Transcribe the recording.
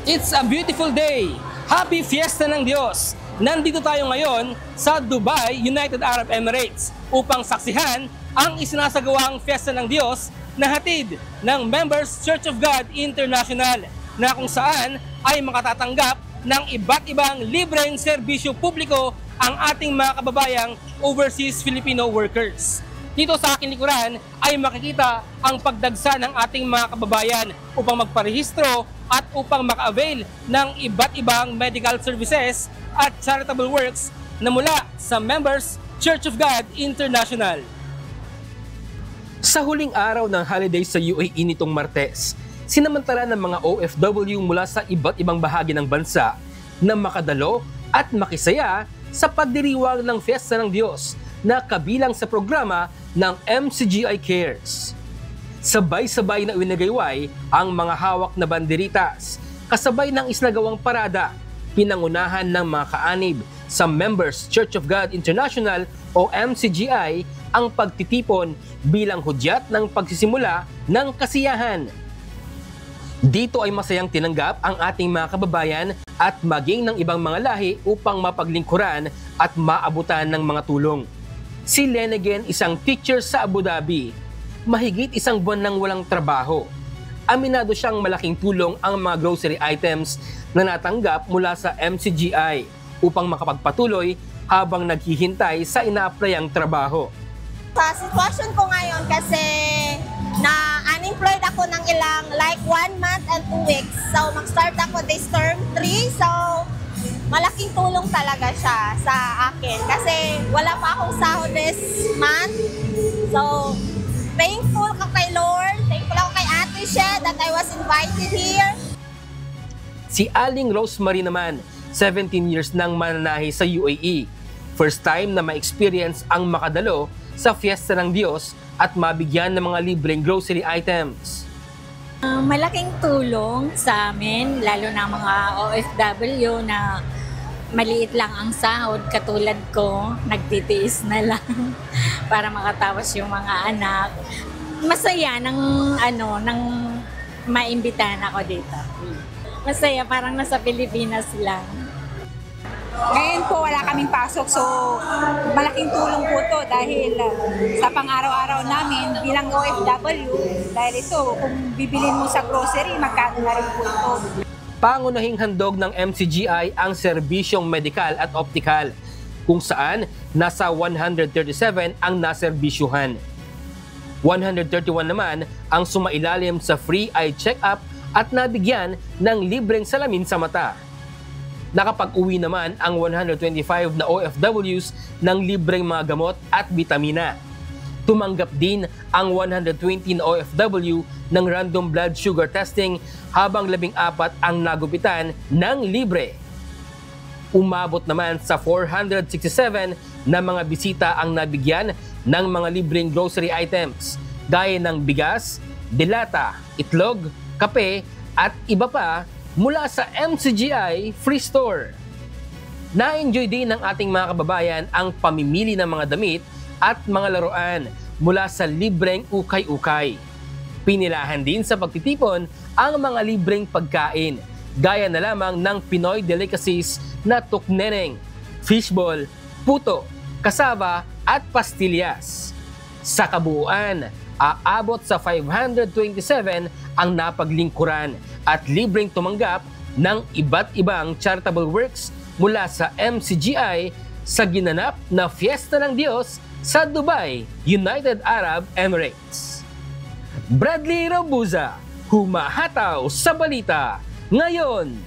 It's a beautiful day! Happy Fiesta ng Diyos! Nandito tayo ngayon sa Dubai, United Arab Emirates upang saksihan ang isinasagawang Fiesta ng Diyos na hatid ng Members Church of God International na kung saan ay makatatanggap ng iba't ibang libreng serbisyo publiko ang ating mga kababayang overseas Filipino workers. Dito sa aking likuran ay makikita ang pagdagsa ng ating mga kababayan upang magparehistro at upang maka-avail ng iba't ibang medical services at charitable works na mula sa Members Church of God International. Sa huling araw ng holiday sa UAE nitong Martes, sinamantala ng mga OFW mula sa iba't ibang bahagi ng bansa na makadalo at makisaya sa pagdiriwang ng Fiesta ng Diyos na kabilang sa programa ng MCGI Cares. Sabay-sabay na winagayway ang mga hawak na banderitas, kasabay ng isinagawang parada, pinangunahan ng mga kaanib sa Members Church of God International o MCGI ang pagtitipon bilang hudyat ng pagsisimula ng kasiyahan. Dito ay masayang tinanggap ang ating mga kababayan at maging ng ibang mga lahi upang mapaglingkuran at maabutan ng mga tulong. Si Lenegen, isang teacher sa Abu Dhabi, mahigit isang buwan nang walang trabaho. Aminado siyang malaking tulong ang mga grocery items na natanggap mula sa MCGI upang makapagpatuloy habang naghihintay sa ina-applyang trabaho. Sa sitwasyon ko ngayon kasi na-unemployed ako ng ilang like 1 month and 2 weeks. So mag-start ako this term 3. So malaking tulong talaga siya sa akin kasi wala pa akong sahod this month. So thankful ka kay Lord, thankful ako kay Ate Shea that I was invited here. Si Aling Rosemary naman, 17 years nang mananahi sa UAE. First time na ma-experience ang makadalo sa Fiesta ng Diyos at mabigyan ng mga libreng grocery items. Malaking tulong sa amin, lalo na mga OFW na maliit lang ang sahod, katulad ko, nagtitiis na lang para makatapos yung mga anak. Masaya nang maimbitahan ako dito. Masaya, parang nasa Pilipinas lang. Ngayon po wala kaming pasok, so malaking tulong po to dahil sa pang-araw-araw namin bilang OFW, dahil ito, kung bibilin mo sa grocery, magkano na rin po ito. Pangunahing handog ng MCGI ang serbisyong medikal at optikal, kung saan nasa 137 ang naserbisyuhan. 131 naman ang sumailalim sa free eye check-up at nabigyan ng libreng salamin sa mata. Nakapag-uwi naman ang 125 na OFWs ng libreng mga gamot at bitamina. Tumanggap din ang 120 na OFW ng random blood sugar testing habang 14 ang nagupitan ng libre. Umabot naman sa 467 na mga bisita ang nabigyan ng mga libreng grocery items gaya ng bigas, delata, itlog, kape at iba pa mula sa MCGI Free Store. Na-enjoy din ng ating mga kababayan ang pamimili ng mga damit at mga laruan mula sa libreng ukay-ukay. Pinilahan din sa pagtitipon ang mga libreng pagkain, gaya na lamang ng Pinoy delicacies na tukneneng, fishball, puto, kasaba at pastillas. Sa kabuuan, aabot sa 527 ang napaglingkuran at libreng tumanggap ng iba't ibang charitable works mula sa MCGI sa ginanap na Fiesta ng Diyos sa Dubai, United Arab Emirates. Bradley Robuza, humahataw sa balita ngayon.